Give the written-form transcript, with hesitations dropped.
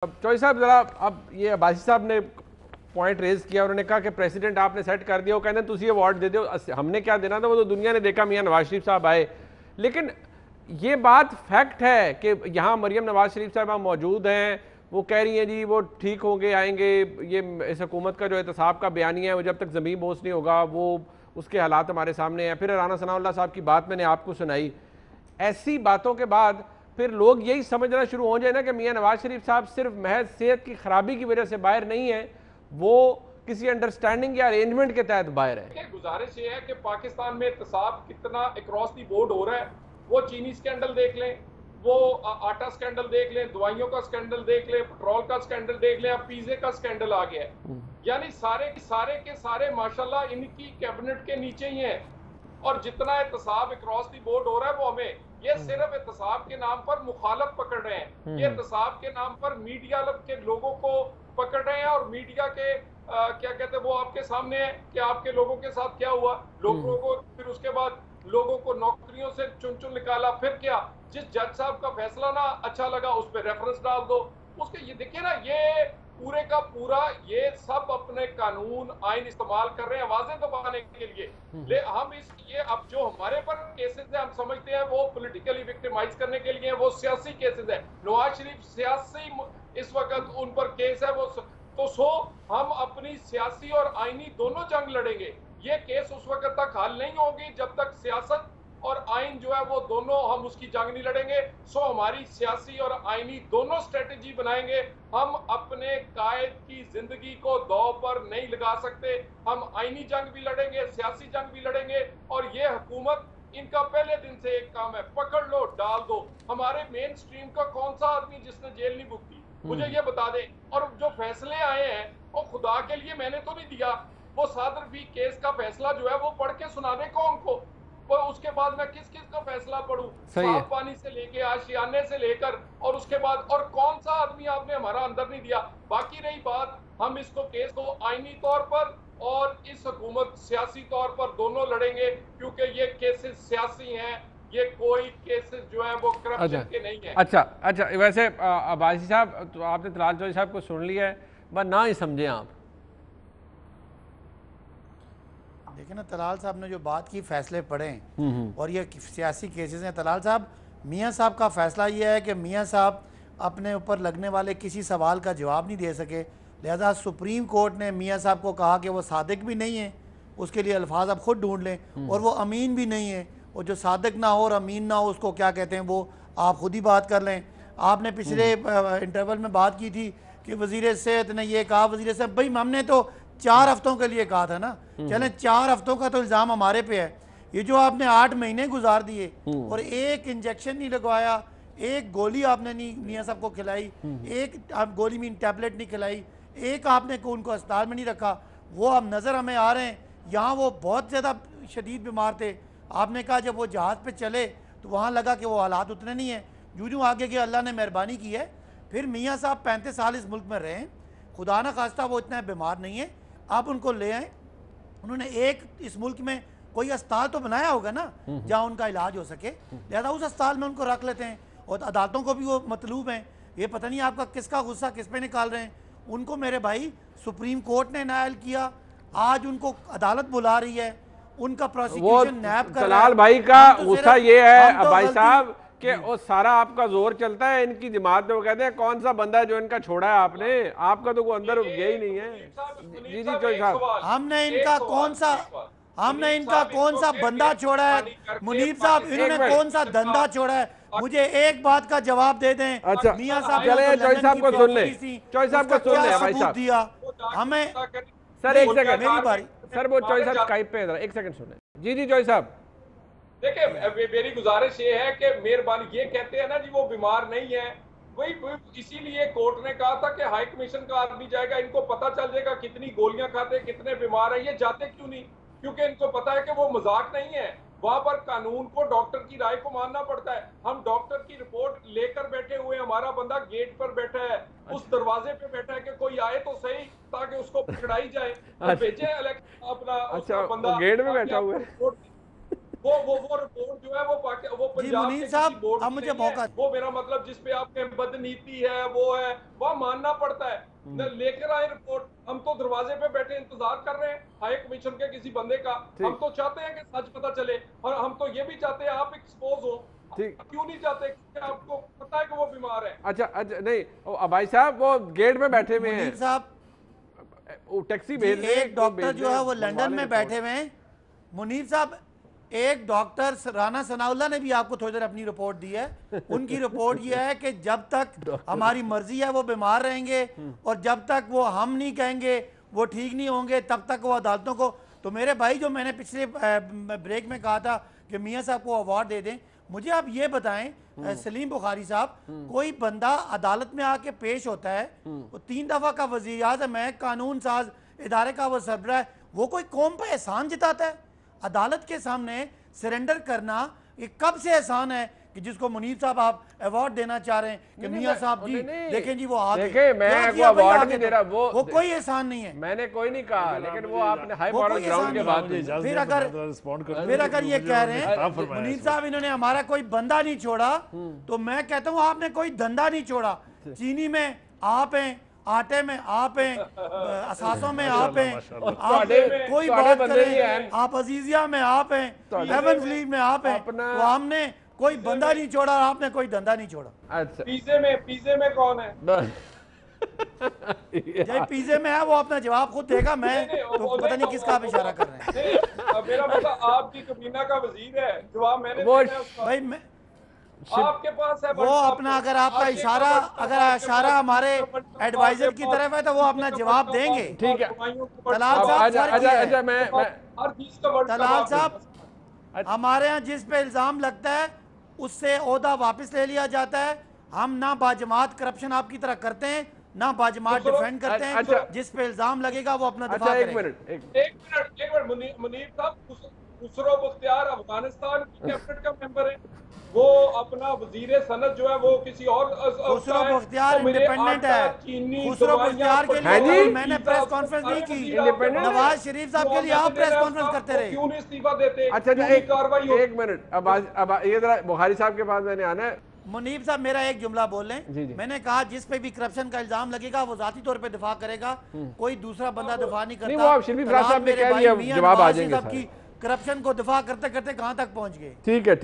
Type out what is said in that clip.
अब चौधरी साहब जरा, अब ये अब्बासी साहब ने पॉइंट रेज किया, उन्होंने कहा कि प्रेसिडेंट आपने सेट कर दिया, वो कहते हैं तुम ये अवार्ड दे दो, हमने क्या देना था, वो तो दुनिया ने देखा, मियां नवाज शरीफ साहब आए। लेकिन ये बात फैक्ट है कि यहाँ मरियम नवाज शरीफ साहब मौजूद हैं, वो कह रही हैं जी वो ठीक होंगे, आएंगे, ये इस हुकूमत का जो एहतसाब का बयानिया है वो जब तक ज़मीन बोस नहीं होगा वो उसके हालात हमारे सामने हैं। फिर राना सनाउल्लाह साहब की बात मैंने आपको सुनाई। ऐसी बातों के बाद फिर लोग यही समझना शुरू हो जाए ना कि मियां नवाज शरीफ साहब सिर्फ महज सेहत की खराबी की वजह से बाहर नहीं है, वो किसी अंडरस्टैंडिंग या अरेंजमेंट के तहत बाहर है। गुजारिश ये है कि पाकिस्तान में एहतसाब कितना अक्रॉस दी बोर्ड हो रहा है। वो चीनी स्कैंडल देख लें, वो आटा स्कैंडल देख लें, दवाइयों का स्कैंडल देख लें, पेट्रोल का स्कैंडल देख लें, अब पिज्जे का स्कैंडल आ गया है। यानी सारे के सारे माशाल्लाह इनकी कैबिनेट के नीचे ही हैं। और जितना एहतसाब अक्रॉस दी बोर्ड हो रहा है वो हमें, ये सिर्फ एहतसाब के नाम पर मुखालफ पकड़ रहे हैं, ये एहतसाब के नाम पर मीडिया के लोगों को पकड़ रहे हैं। और मीडिया के क्या कहते हैं वो आपके सामने है कि आपके लोगों के साथ क्या हुआ, लोगों को फिर उसके बाद लोगों को नौकरियों से चुन चुन निकाला। फिर क्या, जिस जज साहब का फैसला ना अच्छा लगा उस पर रेफरेंस डाल दो उसके। ये देखिए ना, ये पूरे का पूरा ये सब अपने कानून आइन इस्तेमाल कर रहे हैं आवाजें दबाने के लिए। हम ये अब जो हमारे पर केसेस है हम समझते हैं वो पॉलिटिकली विक्टिमाइज करने के लिए, वो सियासी केसेस है। नवाज शरीफ सियासी इस वक्त उन पर केस है, वो तो हम अपनी सियासी और आईनी दोनों जंग लड़ेंगे। ये केस उस वक्त तक हल नहीं होगी जब तक सियासत और आइन जो है वो दोनों हम उसकी जंग नहीं लड़ेंगे। हमारी सियासी और आइनी दोनों स्ट्रेटेजी बनाएंगे। हम अपने कायद की जिंदगी को दांव पर नहीं लगा सकते। हम आइनी जंग भी लड़ेंगे, सियासी जंग भी लड़ेंगे। और ये हुकूमत, इनका पहले दिन से एक काम है, पकड़ लो डाल दो। हमारे मेन स्ट्रीम का कौन सा आदमी जिसने जेल नहीं बुकी, मुझे ये बता दे। और जो फैसले आए हैं वो खुदा के लिए मैंने तो नहीं दिया, वो सादर भी केस का फैसला जो है वो पढ़ के सुना दे कौन को। और उसके बाद मैं किस किस का फैसला पढ़ूं, साफ पानी से लेके आशियाने से लेकर, और उसके बाद और कौन सा आदमी आपने हमारा अंदर नहीं दिया। बाकी रही बात, हम इसको केस को आईनी तौर पर और इस हुकूमत सियासी तौर पर दोनों लड़ेंगे, क्योंकि ये केसेस सियासी हैं, ये कोई केसेस जो है वो करप्शन के नहीं है। अच्छा वैसे अब्बासी साहब, तो आपने तलाल चौधरी साहब को सुन लिया है, बस ना ही समझे आप। देखिए ना, तलाल साहब ने जो बात की, फैसले पढ़े और ये सियासी केसेस हैं। तलाल साहब, मियां साहब का फैसला ये है कि मियां साहब अपने ऊपर लगने वाले किसी सवाल का जवाब नहीं दे सके, लिहाजा सुप्रीम कोर्ट ने मियां साहब को कहा कि वो सादिक भी नहीं है, उसके लिए अल्फाज आप खुद ढूंढ लें, और वो अमीन भी नहीं है। और जो सादिक ना हो और अमीन ना हो उसको क्या कहते हैं वो आप खुद ही बात कर लें। आपने पिछले इंटरवल में बात की थी कि वज़ीर सेहत ने ये कहा, वज़ीर साहब भाई हमने तो 4 हफ्तों के लिए कहा था ना, चलें 4 हफ्तों का तो इल्ज़ाम हमारे पे है। ये जो आपने 8 महीने गुजार दिए और एक इंजेक्शन नहीं लगवाया, एक गोली आपने नहीं मियां साहब को खिलाई, एक आप गोली में टैबलेट नहीं खिलाई, एक आपने उनको अस्पताल में नहीं रखा, वो अब नज़र हमें आ रहे हैं। यहाँ वो बहुत ज़्यादा शदीद बीमार थे, आपने कहा जब वो जहाज़ पे चले तो वहाँ लगा कि वो हालात उतने नहीं हैं। यूँ आगे कि अल्लाह ने मेहरबानी की है, फिर मियाँ साहब 35 साल इस मुल्क में रहे, खुदा न खास्ता वो इतना बीमार नहीं है, आप उनको ले आए। उन्होंने एक इस मुल्क में कोई अस्पताल तो बनाया होगा ना जहाँ उनका इलाज हो सके, लिहाजा उस अस्पताल में उनको रख लेते हैं। और अदालतों को भी वो मतलूब हैं। ये पता नहीं आपका किसका गुस्सा किस पे निकाल रहे हैं। उनको मेरे भाई सुप्रीम कोर्ट ने नायल किया, आज उनको अदालत बुला रही है, उनका प्रोसिक्यूशन नैब कर रहा है। भाई का गुस्सा ये है भाई साहब कि वो सारा आपका जोर चलता है इनकी जमात में, वो कहते हैं कौन सा बंदा जो इनका छोड़ा है आपने, आपका तो कोई अंदर गया ही नहीं है। जी चौधरी साहब, हमने इनका कौन सा बंदा छोड़ा है? मुनीब साहब, इन्होंने कौन सा धंधा छोड़ा है? मुझे एक बात का जवाब दे दें। अच्छा मियां साहब, चले चौधरी साहब को सुन ले, चौधरी साहब को सुन ले भाई साहब दिया हमें। सर एक सेकंड, मेरी बारी सर, वो चौधरी साहब स्काइप पे एक सेकंड सुने। जी चौधरी साहब, देखिए मेरी गुजारिश ये है कि मेहरबानी, ये कहते हैं ना जी वो बीमार नहीं है, वही इसीलिए कोर्ट ने कहा था कि हाई कमीशन का आदमी जाएगा, इनको पता चल जाएगा कितनी गोलियां खाते, कितने बीमार है। ये जाते क्यों नहीं? क्योंकि इनको पता है कि वो मजाक नहीं है, वहां पर कानून को, डॉक्टर की राय को मानना पड़ता है। हम डॉक्टर की रिपोर्ट लेकर बैठे हुए, हमारा बंदा गेट पर बैठा है, उस दरवाजे पे बैठा है कि कोई आए तो सही ताकि उसको पकड़ाई जाए, भेजे अपना बंदा गेट में बैठा हुआ है। वो रिपोर्ट जो जो है वो वो पंजाब मुनीर के साहब, किसी बोर्ड अब की मुझे नहीं मौका है। वो मेरा मतलब जिस पे आपके बदनीति है वो है, वह मानना पड़ता है। लेकर आए रिपोर्ट, हम तो दरवाजे पे बैठे इंतजार कर रहे हैं हाई कमीशन के किसी बंदे का। हम तो चाहते हैं कि सच पता चले, और हम तो ये भी चाहते हैं आप एक्सपोज हो। ठीक। क्यों नहीं चाहते? क्योंकि आपको पता है कि वो बीमार है। अच्छा नहीं भाई साहब, वो गेट में बैठे हुए हैं, मुनीर साहब, वो टैक्सी जी, भेज रहे हैं, एक डॉक्टर भेज जो रहे है हैं, वो मंगवा लंदन लें में रिपोर्ट। बैठे हुए हैं। मुनीर साहब, एक डॉक्टर राना सनाउल्लाह ने भी आपको थोड़ी देर अपनी रिपोर्ट दी है। उनकी रिपोर्ट ये है कि जब तक हमारी मर्जी है वो बीमार रहेंगे, और जब तक वो हम नहीं कहेंगे वो ठीक नहीं होंगे, तब तक वो अदालतों को। तो मेरे भाई, जो मैंने पिछले ब्रेक में कहा था कि मियाँ साहब को अवार्ड दे दें, मुझे आप ये बताएं सलीम बुखारी साहब, कोई बंदा अदालत में आके पेश होता है, वो 3 दफा का वज़ीर आज़म है, कानून साज इदारे का वो सरबराह है, वो कोई कौम पर एहसान जताता है? अदालत के सामने सरेंडर करना ये कब से एहसान है कि जिसको मुनीर साहब आप अवार्ड देना चाह रहे हैं कि मियां साहब जी देखें जी वो आगे, देखें, मैं कोई अवार्ड नहीं दे रहा, वो कोई एहसान नहीं है। मैंने कोई नहीं कहा, लेकिन वो आपने हाई मॉरल ग्राउंड के बाद फिर अगर ये कह रहे हैं मुनीर साहब इन्होंने हमारा कोई बंदा नहीं छोड़ा, तो मैं कहता हूँ आपने कोई धंधा नहीं छोड़ा। चीनी में आप हैं, आटे में आप हैं, असासों में आप हैं, आप कोई बात करें, आप अजीजिया में आप हैं, हेवन फ्लीट में आप हैं, तो हमने कोई बंदा नहीं छोड़ा, आपने कोई धंधा नहीं छोड़ा। अच्छा, पिज़्ज़े में कौन है? जय पिज़्ज़े में है, वो अपना जवाब खुद देगा। मैं तो पता नहीं किसका आप इशारा कर रहे हैं। मेरा मतलब आपकी कबीना का वजीर है, जवाब मैंने वो देना है उसका। भाई मैं आपके पास है वो अपना, अगर आपका इशारा हमारे एडवाइजर की तरफ है तो वो अपना जवाब देंगे। ठीक है। तलाल साहब, मैं हर चीज का वर्ड तलाल साहब, हमारे यहाँ जिस पे इल्जाम लगता है उससे ओहदा वापस ले लिया जाता है। हम ना बाजमात करप्शन आपकी तरह करते हैं, ना बाजमात डिफेंड करते हैं। अच्छा। जिस पे इल्जाम लगेगा वो अपना अच्छा, दिफा एक करेगा। मिनट एक मिनट मुनीर साहब, खुसरो बख्तियार अफगानिस्तान की कैबिनेट का मेंबर है, वो अपना वजीर सनत जो है वो किसी और खुसरो बख्तियार इंडिपेंडेंट है। खुसरो बख्तियार के हाँ लिए जी। मैंने प्रेस कॉन्फ्रेंस नहीं की। इंडिपेंडेंट है। नवाज शरीफ साहब के लिए आप प्रेस कॉन्फ्रेंस करते रहे। क्यों नहीं इस्तीफा देते? अच्छा, क्यों नहीं कार्रवाई होती? एक मिनट, अब ये जरा बुखारी साहब के पास मैंने आना है। मुनीब साहब, मेरा एक जुमला बोल लें। जी, जी। मैंने कहा जिस पे भी करप्शन का इल्जाम लगेगा वो जाती तौर पे दिफा करेगा, कोई दूसरा बंदा दिफा नहीं करता। नहीं, वो आप शर्मीफ राज साहब ने मेरे कह भाई दिया, मियां जवाब आ नवाज जाएंगे साहब की करप्शन को दिफा करते करते कहां तक पहुंच गए। ठीक है।